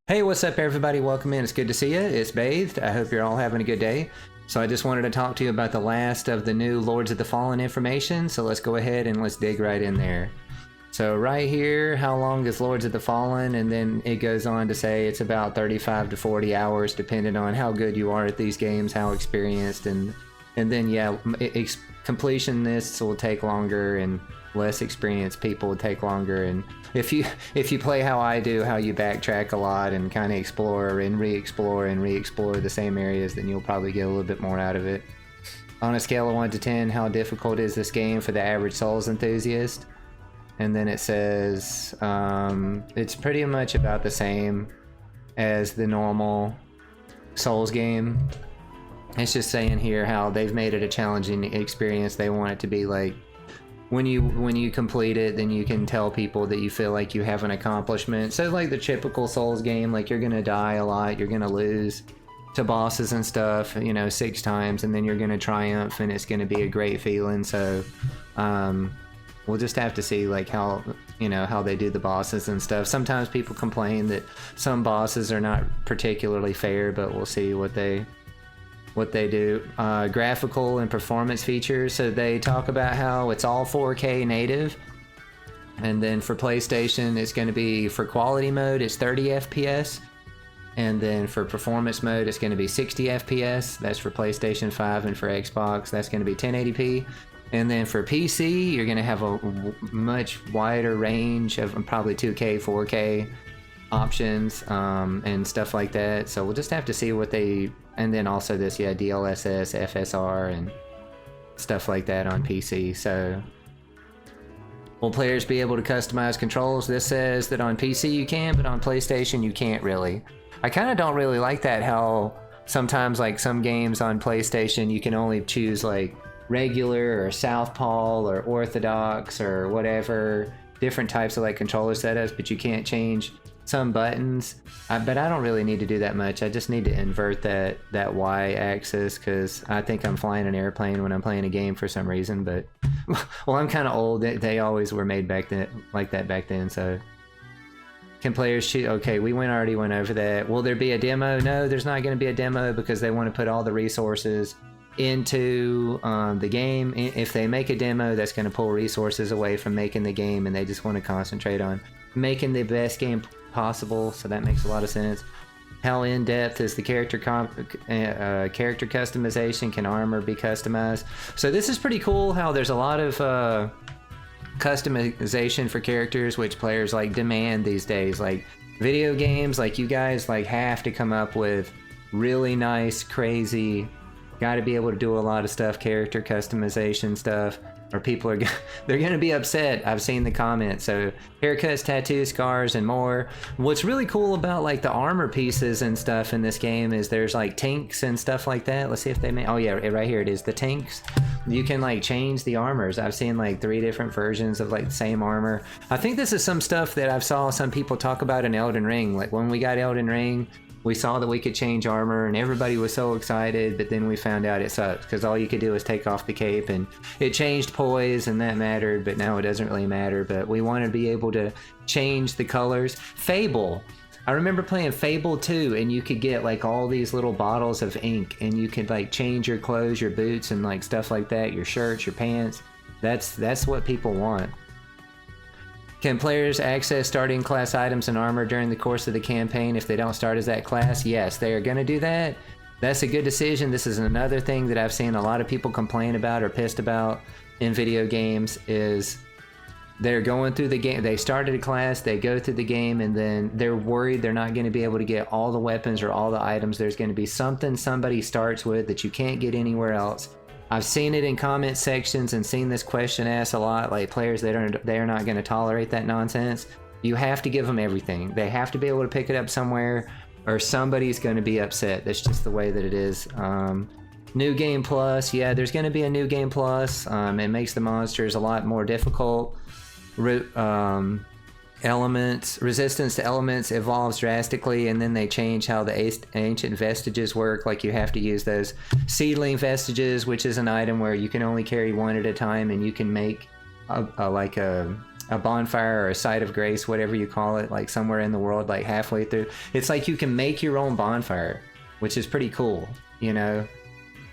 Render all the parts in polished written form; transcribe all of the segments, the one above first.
Hey, what's up everybody? Welcome in. It's good to see you. It's Bathed. I hope you're all having a good day. So I just wanted to talk to you about the last of the new Lords of the Fallen information. So let's go ahead and let's dig right in there. So right here, how long is Lords of the Fallen? And then it goes on to say it's about 35 to 40 hours depending on how good you are at these games, how experienced, and then yeah, completionists will take longer and less experienced people will take longer. And if you play how I do, how you backtrack a lot and kind of explore and re-explore and re-explore the same areas, then you'll probably get a little bit more out of it. On a scale of 1 to 10, how difficult is this game for the average Souls enthusiast? And then it says it's pretty much about the same as the normal Souls game. It's just saying here how they've made it a challenging experience. They want it to be like when you complete it, then you can tell people that you feel like you have an accomplishment. So like the typical Souls game, like you're gonna die a lot, you're gonna lose to bosses and stuff, you know, 6 times, and then you're gonna triumph and it's gonna be a great feeling. So we'll just have to see like how, you know, how they do the bosses and stuff. Sometimes people complain that some bosses are not particularly fair, but we'll see what they do. Graphical and performance features. So they talk about how it's all 4K native, and then for PlayStation it's going to be, for quality mode it's 30 FPS, and then for performance mode it's going to be 60 FPS. That's for PlayStation 5, and for Xbox that's going to be 1080p. And then for PC you're going to have a much wider range of probably 2K, 4K options and stuff like that. So we'll just have to see what they, and then also this, yeah, DLSS, FSR and stuff like that on PC. So will players be able to customize controls? This says that on PC you can, but on PlayStation you can't really. I kind of don't really like that, how sometimes like some games on PlayStation you can only choose like regular or southpaw or orthodox or whatever, different types of like controller setups, but you can't change some buttons. But I don't really need to do that much. I just need to invert that Y-axis because I think I'm flying an airplane when I'm playing a game for some reason. But well, I'm kind of old. They always were made back then, like that back then. So can players choose? Okay, we already went over that. Will there be a demo? No, there's not going to be a demo because they want to put all the resources into the game. If they make a demo, that's going to pull resources away from making the game, and they just want to concentrate on making the best game possible. So that makes a lot of sense. How in-depth is the character customization? Can armor be customized? So this is pretty cool how there's a lot of customization for characters, which players like demand these days. Like video games, like you guys like have to come up with really nice, crazy, got to be able to do a lot of stuff, character customization stuff, or people are they're gonna be upset. I've seen the comments. So haircuts, tattoos, scars, and more. What's really cool about like the armor pieces and stuff in this game is there's like tanks and stuff like that. Let's see if they may. Oh yeah, right here it is, the tanks. You can like change the armors. I've seen like 3 different versions of like the same armor. I think this is some stuff that I've saw some people talk about in Elden Ring. Like when we got Elden Ring, we saw that we could change armor and everybody was so excited, but then we found out it sucks because all you could do is take off the cape, and it changed poise and that mattered, but now it doesn't really matter. But we want to be able to change the colors. Fable. I remember playing Fable 2 and you could get like all these little bottles of ink and you could like change your clothes, your boots and like stuff like that, your shirts, your pants. That's what people want. Can players access starting class items and armor during the course of the campaign if they don't start as that class? Yes, they are going to do that. That's a good decision. This is another thing that I've seen a lot of people complain about or pissed about in video games is they're going through the game. They started a class, they go through the game, and then they're worried they're not going to be able to get all the weapons or all the items. There's going to be something somebody starts with that you can't get anywhere else. I've seen it in comment sections and seen this question asked a lot, like players, they're not going to tolerate that nonsense. You have to give them everything. They have to be able to pick it up somewhere or somebody's going to be upset. That's just the way that it is. New Game Plus, yeah, there's going to be a New Game Plus. It makes the monsters a lot more difficult. Resistance to elements evolves drastically, and then they change how the ancient vestiges work. Like you have to use those seedling vestiges, which is an item where you can only carry 1 at a time, and you can make a a bonfire or a site of grace, whatever you call it, like somewhere in the world, like halfway through. It's like you can make your own bonfire, which is pretty cool, you know?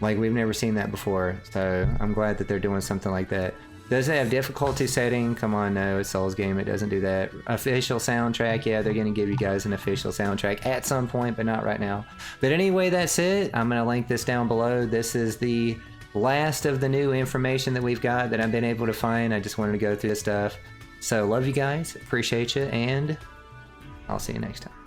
Like, we've never seen that before, so I'm glad that they're doing something like that. Does it have difficulty setting? Come on, no, it's Souls game, it doesn't do that. Official soundtrack, yeah, they're gonna give you guys an official soundtrack at some point, but not right now. But anyway, that's it. I'm gonna link this down below. This is the last of the new information that we've got that I've been able to find. I just wanted to go through this stuff. So, love you guys, appreciate you, and I'll see you next time.